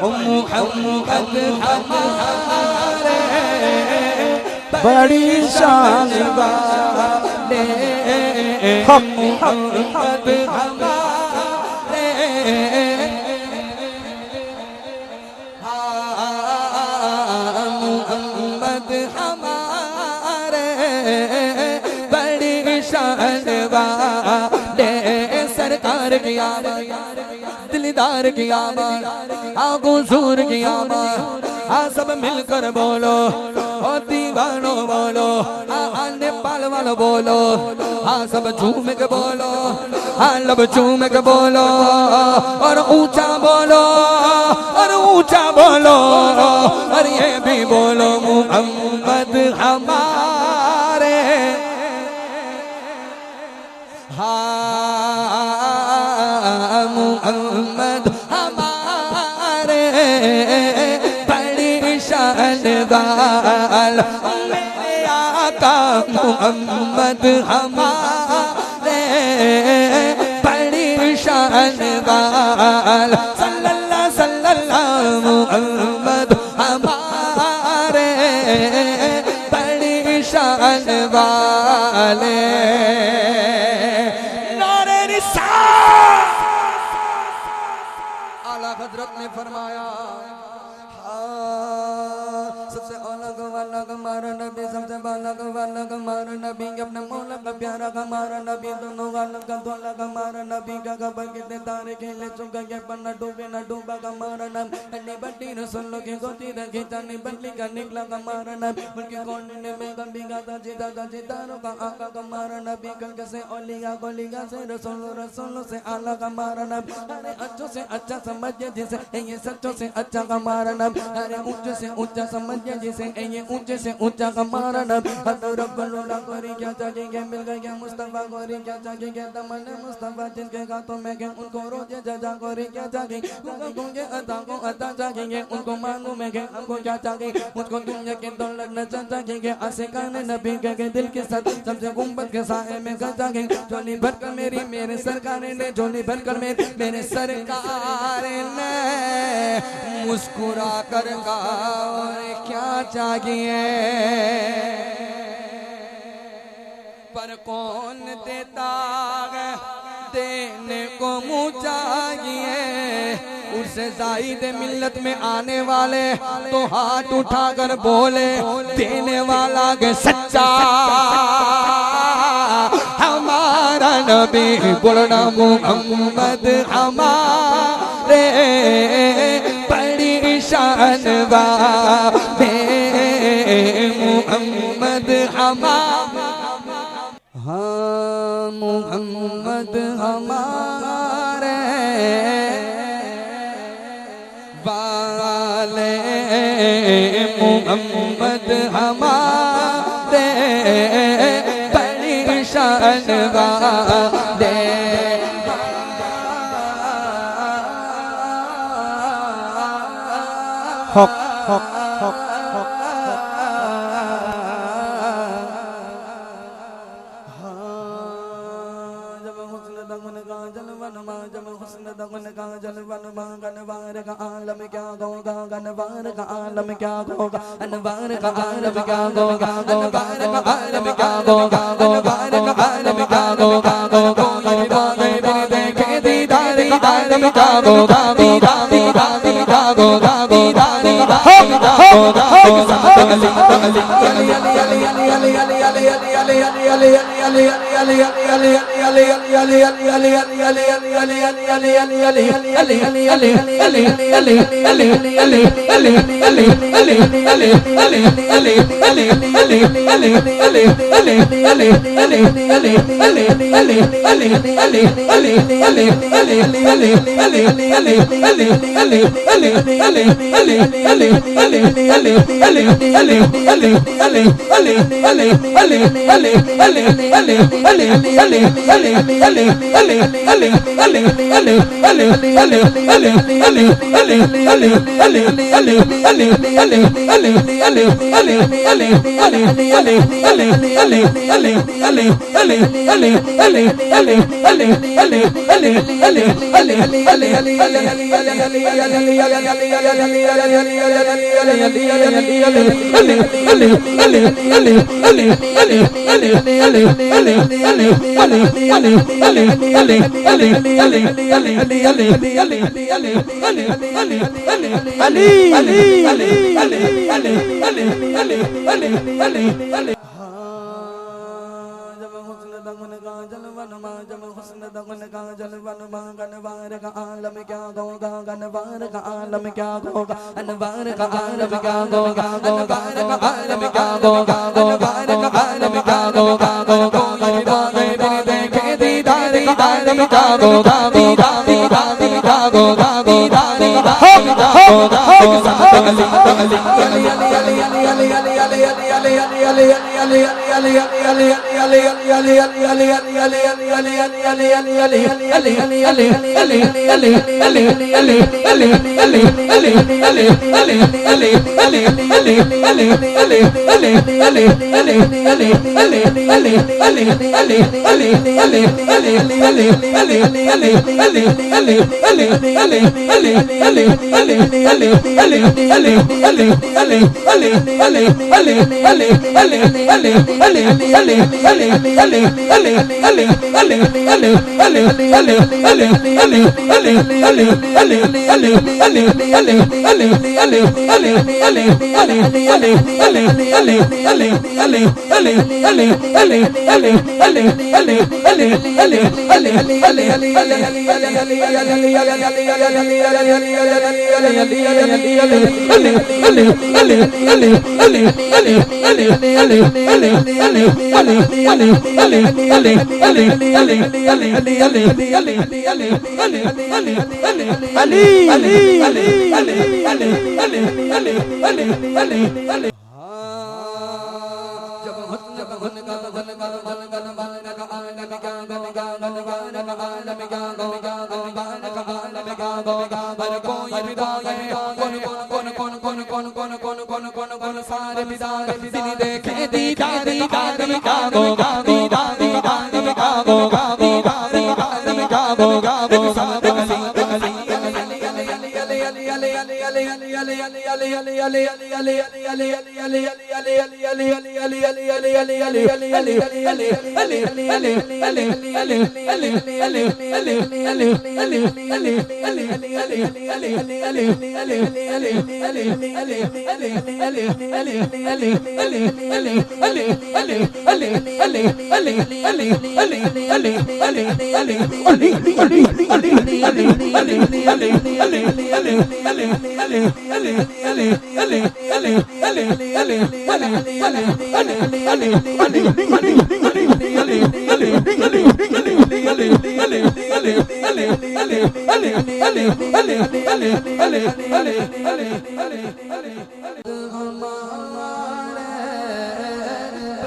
मोहम्मद हमारे बड़ी शान वाले मोहम्मद हमारे मोहम्मद हमारे बड़ी शान वाले सरकार की आवाज़ दिलदार की आवाज़ हुजूर की आवाज़ सब मिलकर बोलो ओ दीवानों बोलो नेपाल वालों बोलो सब झूम के बोलो लब झूम के बोलो और ऊंचा बोलो और ये भी बोलो मोहम्मद हमारे मोहम्मद हमारे बड़ी शान वाल मेरे आका मोहम्मद हमारे बड़ी शान वाल सल्लल्लाहु सल्लल्लाहु मोहम्मद हमारे बड़ी शान वाले हजरत ने फरमाया सबसे अलग वाला हमारा नबी सबसे अलग वाला हमारा नबी अपने मौला का प्यारा हमारा नबी दोनों वालों का धोला हमारा नबी का खबर कितने तारे खेले चुका के पर न डूबे न डूबा हमारा नाम अन्य बट्टी रसोल के गोती रखी जानी बल्ली का निकला हमारा नाम उनके कोने में कभी गाता जीता का जितारों का आका हमारा नबी कल से ओलिया गोलिया से रसोलों से आला हमारा नाम अरे अच्छों से अच्छा समझे जिसे ये सच्चों से अच्छा हमारा नाम अरे ऊंचे से ऊंचा समझे जिसे ये ऊंचे से ऊंचा हमारा नाम रब्बुल्ला कोरी क्या चाहिए मिल गया मुस्तफा कोरी क्या चाहिए तमन्ना मुस्तफा जिनके गातों में के उनको रोजे जजा कोरी क्या चाहिए उनको अता को अता चाहिए उनको मांगू मैं के हमको क्या चाहिए मुझको दुनिया के दौलत न चाहिए आशिकान नबी के दिल के साथ सबसे गुंबद के साए में गजा गई झोली भरकर मेरे सरकार ने झोली भरकर मेरे सरकार ने मुस्कुरा कर कहा क्या चाहिए पर कौन देता है देने को मुँह चाहिए उससे जाहिद मिल्लत में आने वाले तो हाथ उठाकर बोले देने वाला के सच्चा हमारा नबी बोलना मोहम्मद हमारे बड़ी शान वाले मोहम्मद हमारे हाँ मोहम्मद हमारे वाले मोहम्मद हमारे बड़ी शान वाले हक हक हक गनवार का आलम क्या होगा गनवार का आलम क्या होगा अनवार का आलम क्या होगा गनवार का आलम क्या होगा गनवार का आलम क्या होगा कोई बागे बिन देखे दीदार का आलम क्या होगा दीदार का होगा दीदार का होगा अली अली अली अली अली अली अली अली अली अली अली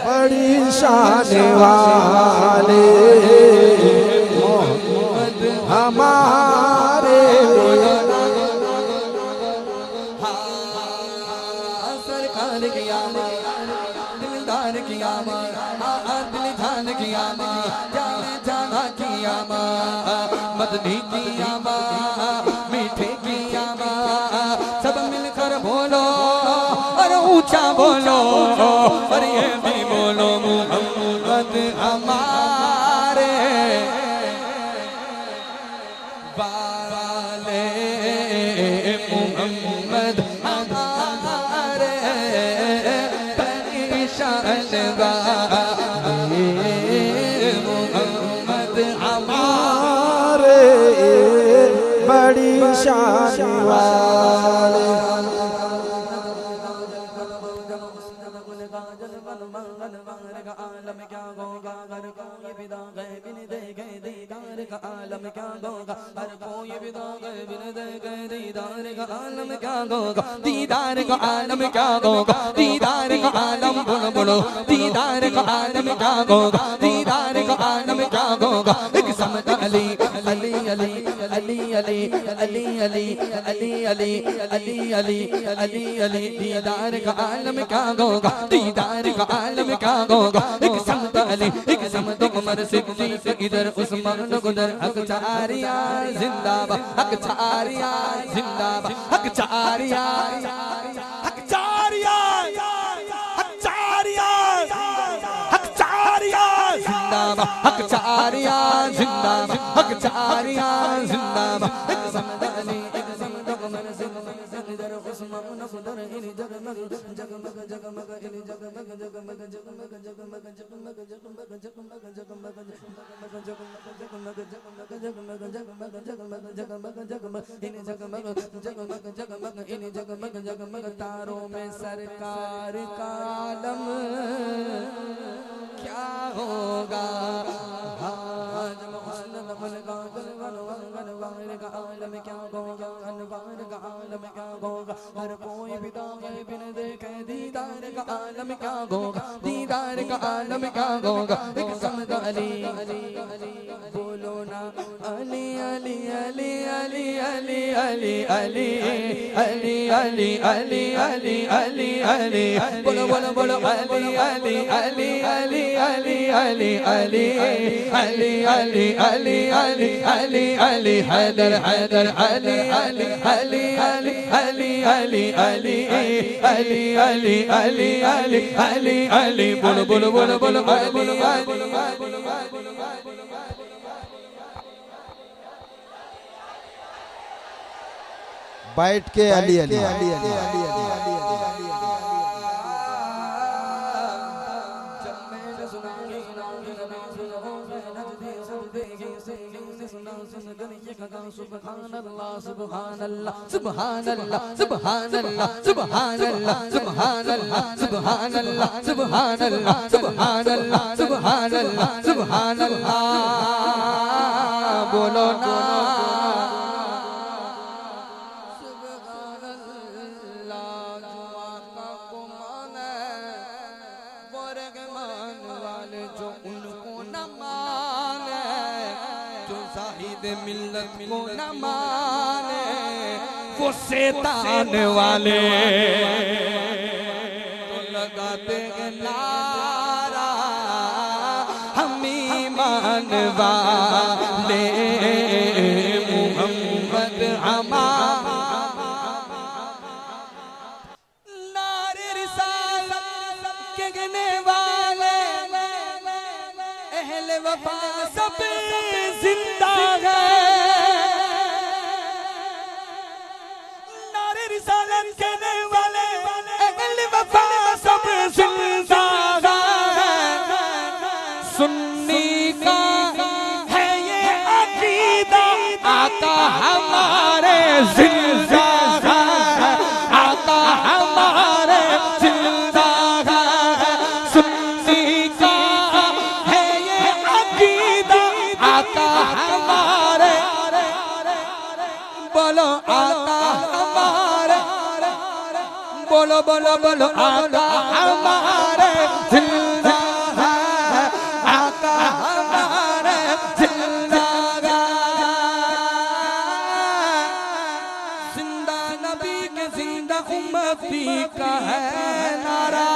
बड़ी शान वाले मोहम्मद हमारे सरकार किया दिलदार किया दिल जान किया जाने जाना किया मदनी किया मीठे किया सब मिलकर बोलो और ऊंचा बोलो और ये भी बोलो मोहम्मद हमारे वाले मोहम्मद हमारे परेशान वाले मोहम्मद हमारे बड़ी शान वाले आलम क्या होगा हर कोई विदा गए बिन देखे दीदार का आलम क्या होगा हर कोई विदा गए बिन देखे दीदार दीदार का आलम क्या होगा, दीदार का आलम क्या होगा, दीदार का आलम बोलो बोलो, दीदार का आलम क्या होगा, दीदार का आलम क्या होगा। एक समत अली अली अली अली अली अली अली अली अली अली अली अली अली दीदार का आलम क्या होगा, दीदार का आलम क्या होगा। एक समत अली एक समत उमर सिद्दीक इधर उस्मान उधर अकचारिया जिंदाबाद, अकचारिया जिंदाबाद, अकचारिया अकचारिया अकचारिया अकचारिया जिंदाबाद, अकचारिया जिंदाबाद, अकचारिया जिंदाबाद। एक समत अली एक समत उमर सिद्दीक इधर उस्मान उधर इनी जगमग जगमग जगमग इनी जगमग जगमग जगमग जगमग जगमग जगमग जगमग जगमग जगमग तारों में सरकार का आलम क्या होगा। जब हुस्न नमन का अनवार का आलम क्या होगा, अनवार का आलम क्या होगा। हर कोई पिता बिन देखे दीदार का आलम क्या होगा, दीदार का आलम क्या होगा। एक समद अली बोलो ना अली अली अली अली अली अली अली अली अली अली अली अली अली बोलो बोलो बोलो अली अली अली अली अली अली अली अली अली अली अली अली अली हैदर हैदर अली अली अली अली अली अली अली अली अली अली अली अली अली बोलो बोलो बोलो बोलो अली अली बैठ के अली अली अली अली अली सुभान अल्लाह सुभान अल्लाह सुभान अल्लाह सुभान अल्लाह सुभान अल्लाह सुभान अल्लाह सुभान अल्लाह सुभान अल्लाह सुभान अल्लाह सुभान अल्लाह सुभान अल्लाह बोलो ना सुभान अल्लाह। जो आका को माने वो रहमान वाले जो उनको न माने, जो साहिद मिल्लत को न माने वो शैतान वाले। तो लगाते हैं नारा हम ईमान वाले मोहम्मद हमारा। नारे रिसालत के गने वाले अहले वफा सब जिंदा है। नारे रिसालत कहने वाले अहले वफा सब जिंदा है। सुन्नी का है ये अकीदा आका हमारे जिंदा है, आका हमारे जिंदा है। सुन्नी का है ये अकीदा आका हमारे, बोलो आका हमारे, बोलो बोलो बोलो आका हमारे जिंदा है, आका हमारे जिंदा है। जिंदा नबी के जिंदा उम्मती का है नारा,